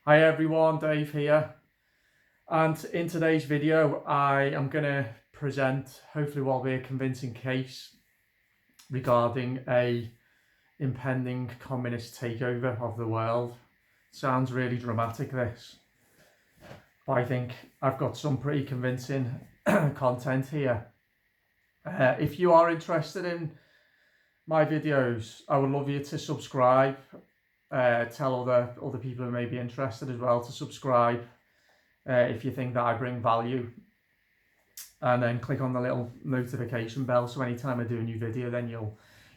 Hi everyone, Dave here, and in today's video I am going to present hopefully what will be a convincing case regarding a impending communist takeover of the world. Sounds really dramatic, this, but I think I've got some pretty convincing content here. If you are interested in my videos, I would love you to subscribe. Tell other people who may be interested as well to subscribe if you think that I bring value, and then click on the little notification bell so anytime I do a new video then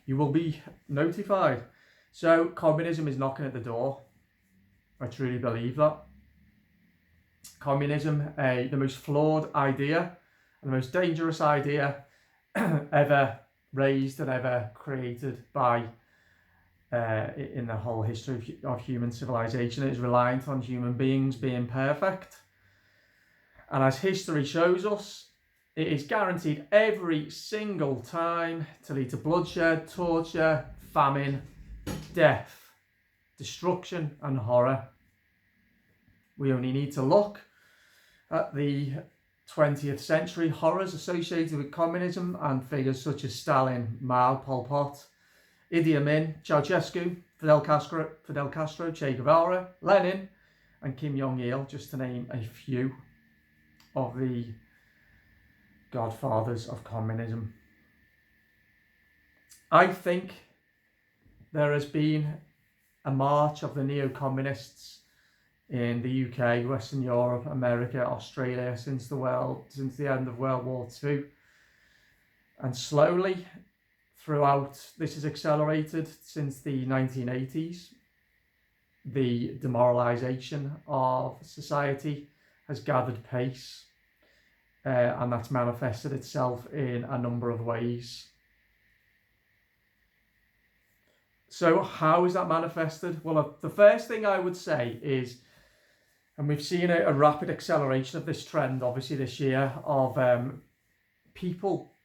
you will be notified. So communism is knocking at the door. I truly believe that. Communism, the most flawed idea and the most dangerous idea ever raised and ever created by in the whole history of human civilization. It is reliant on human beings being perfect, and as history shows us, it is guaranteed every single time to lead to bloodshed, torture, famine, death, destruction and horror. We only need to look at the 20th century horrors associated with communism and figures such as Stalin, Mao, Pol Pot, Idi Amin, Ceausescu, Fidel Castro, Che Guevara, Lenin and Kim Jong-il, just to name a few of the godfathers of communism. I think there has been a march of the neo-communists in the UK, Western Europe, America, Australia since the end of World War II, and slowly throughout, this is accelerated since the 1980s. The demoralisation of society has gathered pace, and that's manifested itself in a number of ways. So how is that manifested? Well, the first thing I would say is, and we've seen a rapid acceleration of this trend obviously this year, of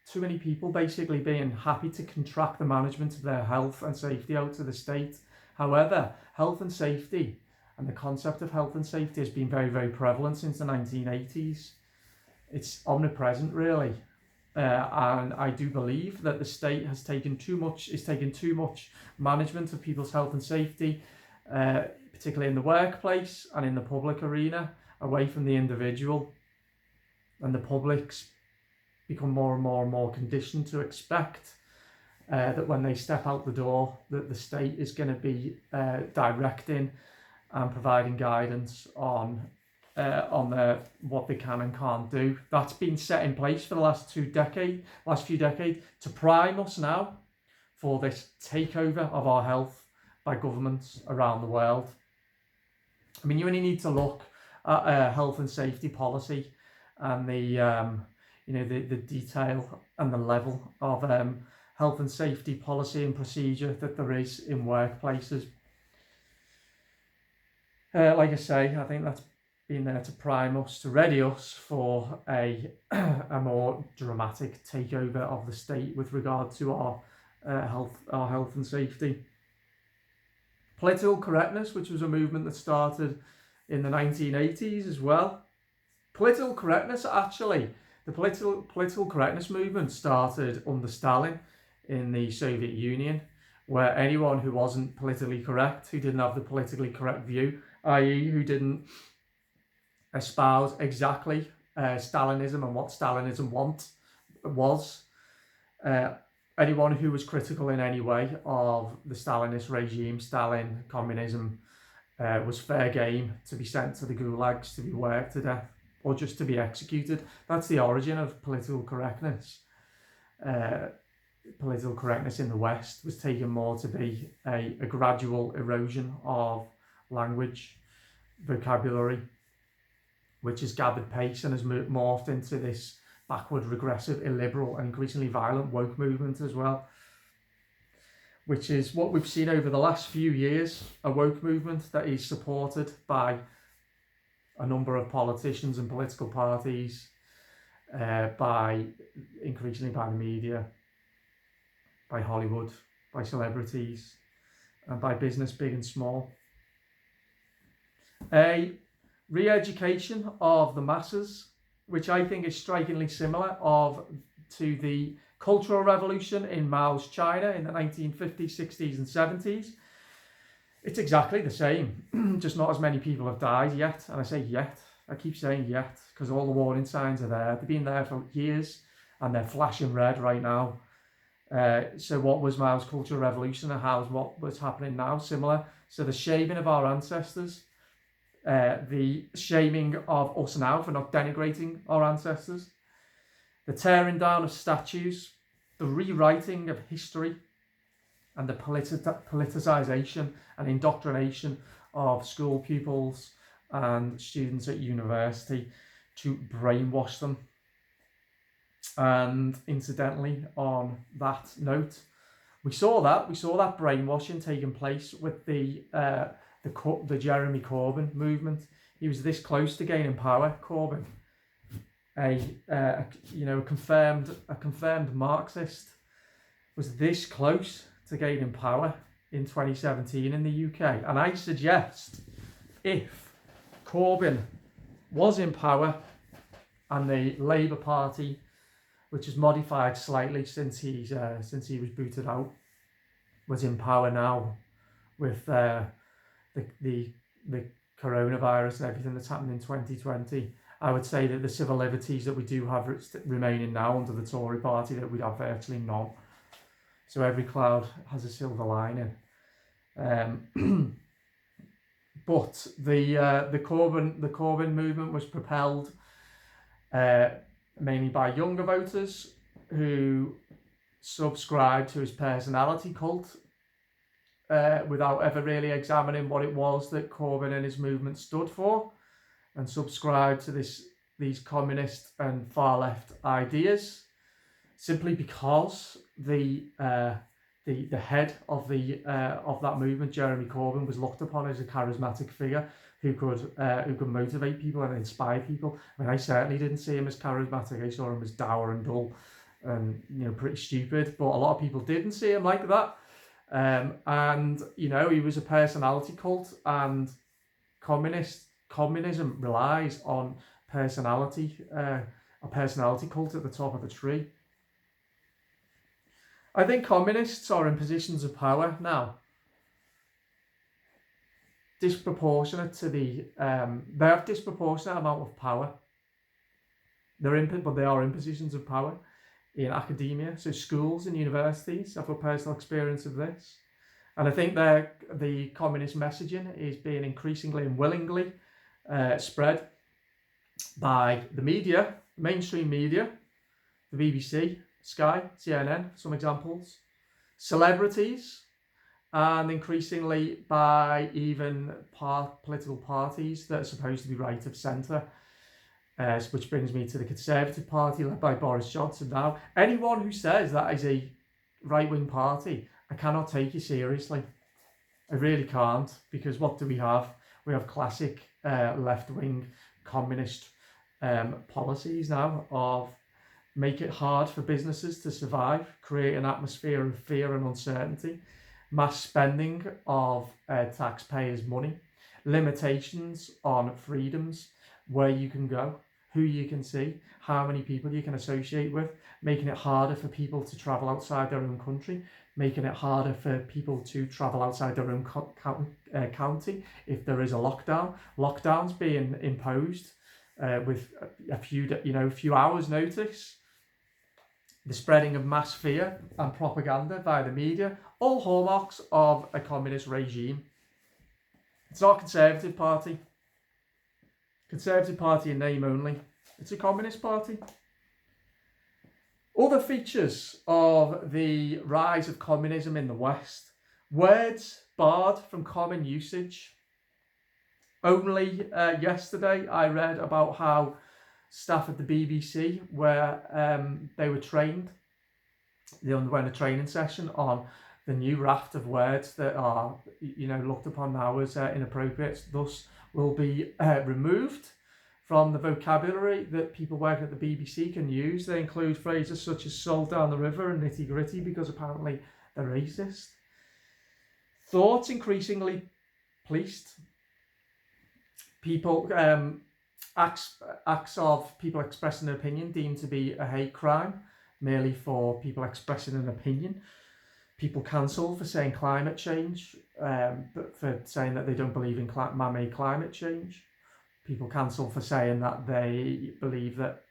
too many people basically being happy to contract the management of their health and safety out to the state. However, health and safety and the concept of health and safety has been very, very prevalent since the 1980s. It's omnipresent, really. And I do believe that the state is taking too much management of people's health and safety, particularly in the workplace and in the public arena, away from the individual. And the public's become more and more conditioned to expect that when they step out the door, that the state is going to be directing and providing guidance on what they can and can't do. That's been set in place for the last few decades to prime us now for this takeover of our health by governments around the world. I mean, you only need to look at health and safety policy and the detail and the level of health and safety policy and procedure that there is in workplaces. Like I say, I think that's been there to prime us, to ready us for a more dramatic takeover of the state with regard to our health and safety. Political correctness, which was a movement that started in the 1980s as well. Political correctness, actually, the political correctness movement started under Stalin in the Soviet Union, where anyone who wasn't politically correct, who didn't have the politically correct view, i.e. who didn't espouse exactly Stalinism and what Stalinism was, anyone who was critical in any way of the Stalinist regime, Stalin, communism, was fair game to be sent to the gulags, to be worked to death, or just to be executed. That's the origin of political correctness. Political correctness in the West was taken more to be a gradual erosion of language, vocabulary, which has gathered pace and has morphed into this backward, regressive, illiberal and increasingly violent woke movement as well, which is what we've seen over the last few years, a woke movement that is supported by a number of politicians and political parties, increasingly by the media, by Hollywood, by celebrities, and by business, big and small. A re-education of the masses, which I think is strikingly similar to the Cultural Revolution in Mao's China in the 1950s, 60s and 70s. It's exactly the same, just not as many people have died yet. And I say yet, I keep saying yet, because all the warning signs are there. They've been there for years and they're flashing red right now. So what was Mao's Cultural Revolution and how's what was happening now similar? So the shaming of our ancestors, the shaming of us now for not denigrating our ancestors, the tearing down of statues, the rewriting of history, and the politicization and indoctrination of school pupils and students at university to brainwash them. And incidentally, on that note, we saw that brainwashing taking place with the Jeremy Corbyn movement. He was this close to gaining power. Corbyn, a confirmed Marxist, was this close to gaining power in 2017 in the UK. And I suggest if Corbyn was in power and the Labour Party, which is modified slightly since he was booted out, was in power now with the coronavirus and everything that's happened in 2020, I would say that the civil liberties that we do have remaining now under the Tory party, that we'd have virtually none. So every cloud has a silver lining. But the Corbyn movement was propelled mainly by younger voters who subscribed to his personality cult without ever really examining what it was that Corbyn and his movement stood for, and subscribed to these communist and far left ideas simply because the head of that movement, Jeremy Corbyn, was looked upon as a charismatic figure who could motivate people and inspire people. I mean, I certainly didn't see him as charismatic. I saw him as dour and dull and pretty stupid. But a lot of people didn't see him like that. And he was a personality cult, and communism relies on personality, a personality cult at the top of the tree. I think communists are in positions of power now, disproportionate to they have disproportionate amount of power. But they are in positions of power in academia. So schools and universities, I've got personal experience of this. And I think the communist messaging is being increasingly and willingly spread by the media, mainstream media, the BBC, Sky, CNN, some examples, celebrities, and increasingly by even political parties that are supposed to be right of centre, which brings me to the Conservative Party led by Boris Johnson now. Anyone who says that is a right-wing party, I cannot take you seriously. I really can't, because what do we have? We have classic left-wing communist policies now of make it hard for businesses to survive, create an atmosphere of fear and uncertainty, mass spending of taxpayers' money, limitations on freedoms, where you can go, who you can see, how many people you can associate with, making it harder for people to travel outside their own country, making it harder for people to travel outside their own county if there is a lockdown. Lockdowns being imposed with a few hours' notice. The spreading of mass fear and propaganda via the media, all hallmarks of a communist regime. It's not a Conservative Party. Conservative Party in name only. It's a communist party. Other features of the rise of communism in the West. Words barred from common usage. Only yesterday I read about how staff at the BBC they were trained. They underwent a training session on the new raft of words that are looked upon now as inappropriate, thus will be removed from the vocabulary that people working at the BBC can use. They include phrases such as sold down the river and nitty gritty because apparently they're racist. Thoughts increasingly policed. people acts of people expressing an opinion deemed to be a hate crime merely for people expressing an opinion. People cancelled for saying climate change, but for saying that they don't believe in man-made climate change. People cancelled for saying that they believe that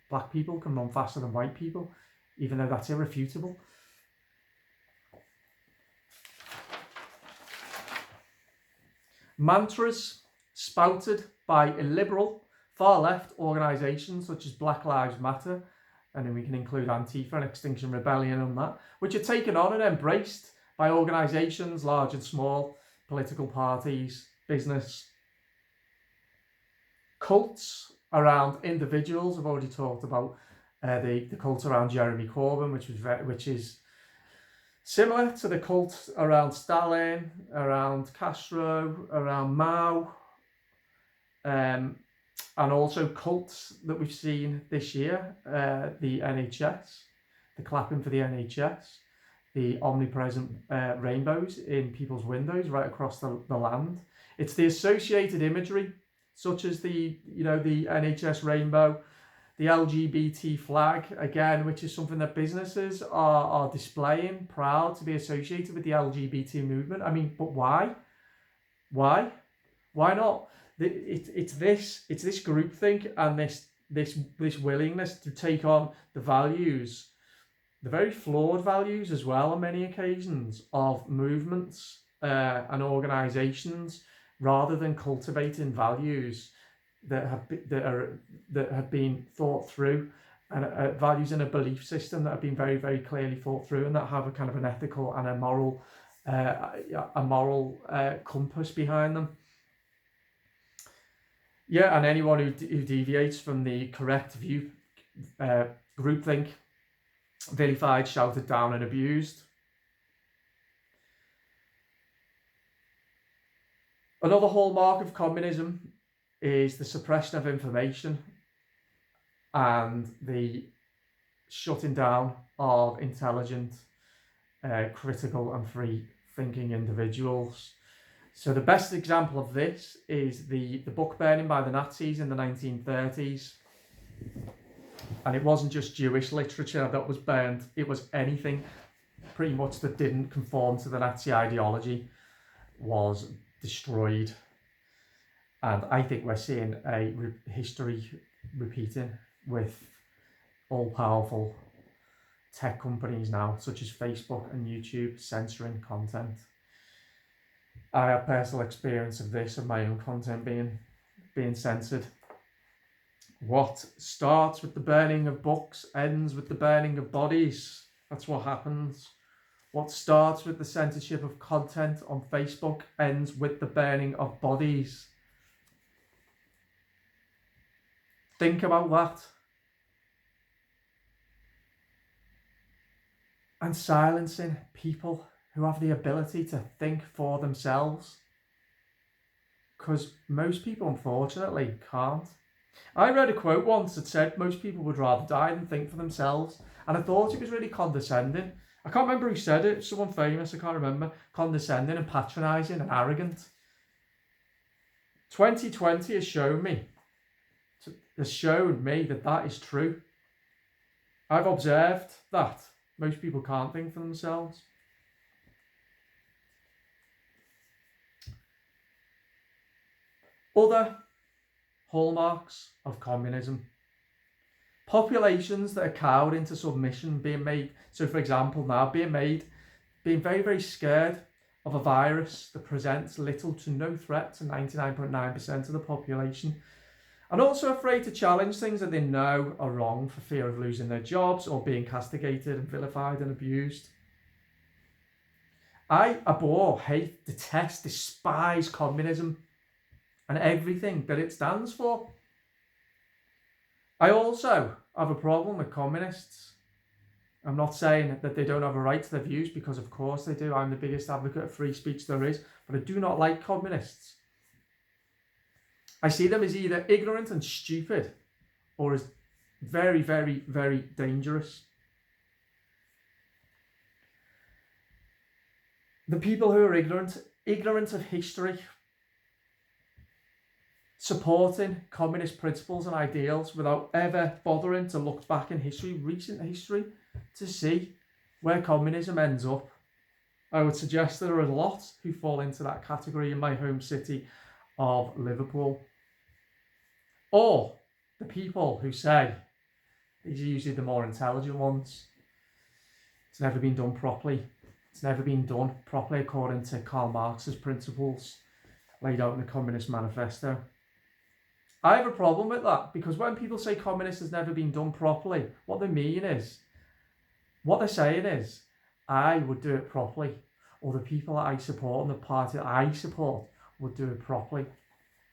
black people can run faster than white people, even though that's irrefutable. Mantras spouted by illiberal, far-left organisations such as Black Lives Matter, and then we can include Antifa and Extinction Rebellion on that, which are taken on and embraced by organisations, large and small, political parties, business. Cults around individuals. I've already talked about the cult around Jeremy Corbyn, which is similar to the cult around Stalin, around Castro, around Mao, and also cults that we've seen this year, the NHS, the clapping for the NHS, the omnipresent rainbows in people's windows right across the land. It's the associated imagery, such as the NHS rainbow, the LGBT flag, again, which is something that businesses are displaying, proud to be associated with the LGBT movement. I mean, but why? Why not? It's this groupthink and this willingness to take on the values, the very flawed values as well on many occasions, of movements and organisations, rather than cultivating values that have been thought through, and values in a belief system that have been very, very clearly thought through, and that have a kind of an ethical and a moral compass behind them. Yeah, and anyone who deviates from the correct view, groupthink, vilified, shouted down and abused. Another hallmark of communism is the suppression of information and the shutting down of intelligent, critical and free-thinking individuals. So the best example of this is the book burning by the Nazis in the 1930s. And it wasn't just Jewish literature that was burned, it was anything pretty much that didn't conform to the Nazi ideology was destroyed. And I think we're seeing a history repeating with all-powerful tech companies now, such as Facebook and YouTube, censoring content. I have personal experience of this, of my own content being censored. What starts with the burning of books ends with the burning of bodies. That's what happens. What starts with the censorship of content on Facebook ends with the burning of bodies. Think about that. And silencing people who have the ability to think for themselves. Because most people, unfortunately, can't. I read a quote once that said most people would rather die than think for themselves. And I thought it was really condescending. I can't remember who said it. Someone famous, I can't remember. Condescending and patronising and arrogant. 2020 has shown me that that is true. I've observed that most people can't think for themselves. Other hallmarks of communism. Populations that are cowed into submission, being made, so for example now, being very, very scared of a virus that presents little to no threat to 99.9% of the population, and also afraid to challenge things that they know are wrong for fear of losing their jobs or being castigated and vilified and abused. I abhor, hate, detest, despise communism and everything that it stands for. I also have a problem with communists. I'm not saying that they don't have a right to their views, because of course they do. I'm the biggest advocate of free speech there is, but I do not like communists. I see them as either ignorant and stupid or as very, very, very dangerous. The people who are ignorant of history, supporting communist principles and ideals without ever bothering to look back in history, recent history, to see where communism ends up. I would suggest there are a lot who fall into that category in my home city of Liverpool. Or the people who say, these are usually the more intelligent ones, it's never been done properly. It's never been done properly according to Karl Marx's principles laid out in the Communist Manifesto. I have a problem with that, because when people say communist has never been done properly, what they mean is, what they're saying is, I would do it properly, or the people that I support and the party that I support would do it properly.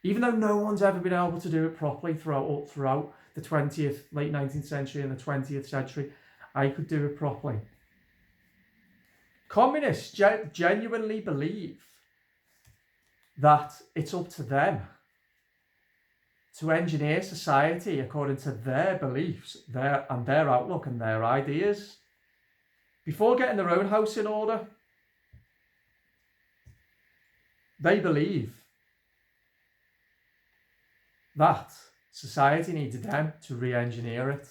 Even though no one's ever been able to do it properly throughout the 20th, late 19th century and the 20th century, I could do it properly. Communists genuinely believe that it's up to them to engineer society according to their beliefs, their outlook and their ideas. Before getting their own house in order, they believe that society needed them to re-engineer it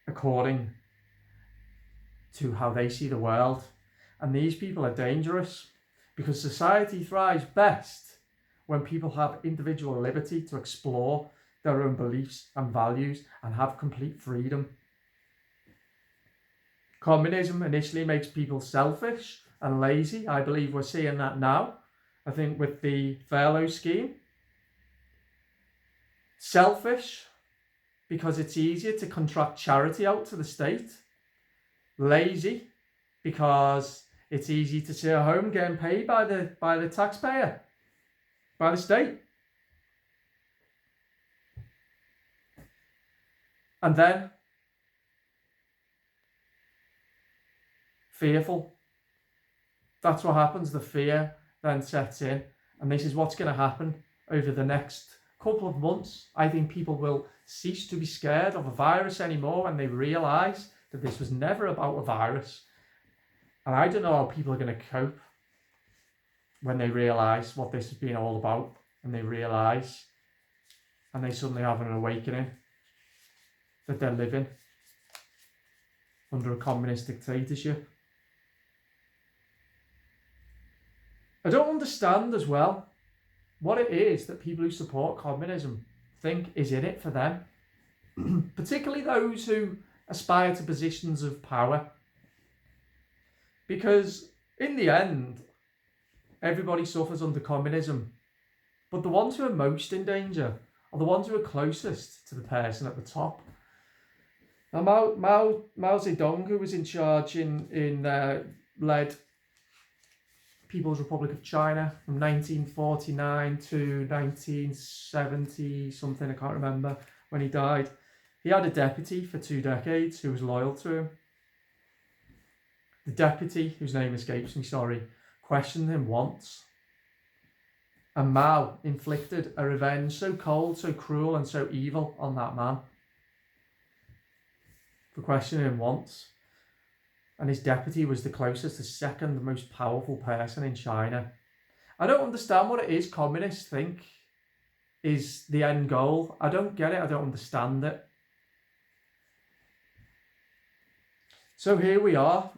according to how they see the world. And these people are dangerous, because society thrives best when people have individual liberty to explore their own beliefs and values and have complete freedom. Communism initially makes people selfish and lazy. I believe we're seeing that now. I think with the furlough scheme. Selfish because it's easier to contract charity out to the state. Lazy because it's easy to sit at home getting paid by the taxpayer, by the state. And then fearful. That's what happens. The fear then sets in, and this is what's going to happen over the next couple of months. I think people will cease to be scared of a virus anymore when they realise that this was never about a virus. And I don't know how people are going to cope when they realise what this has been all about, and they realise, and they suddenly have an awakening that they're living under a communist dictatorship. I don't understand as well what it is that people who support communism think is in it for them, particularly those who aspire to positions of power. Because in the end, everybody suffers under communism, but the ones who are most in danger are the ones who are closest to the person at the top. Now, Mao Zedong, who was in charge led People's Republic of China from 1949 to 1970 something, I can't remember when he died. He had a deputy for 2 decades who was loyal to him. The deputy, whose name escapes me, questioned him once. And Mao inflicted a revenge so cold, so cruel and so evil on that man for questioning him once. And his deputy was the closest, the second most powerful person in China. I don't understand what it is communists think is the end goal. I don't get it. I don't understand it. So here we are.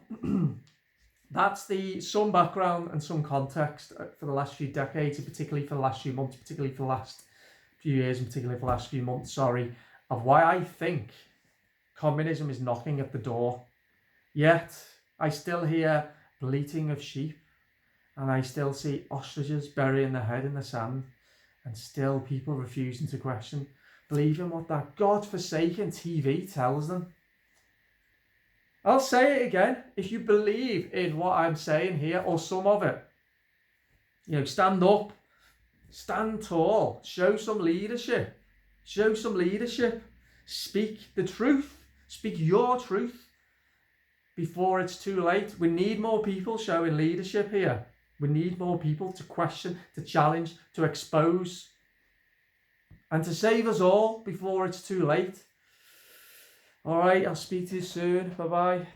That's some background and some context for the last few decades, and particularly for the last few months, particularly for the last few years, and particularly for the last few months, of why I think communism is knocking at the door. Yet, I still hear bleating of sheep, and I still see ostriches burying their head in the sand, and still people refusing to question, believing what that godforsaken TV tells them. I'll say it again, if you believe in what I'm saying here, or some of it, stand up, stand tall, show some leadership, speak the truth, speak your truth. Before it's too late. We need more people showing leadership here. We need more people to question, to challenge, to expose, and to save us all before it's too late. All right, I'll speak to you soon. Bye-bye.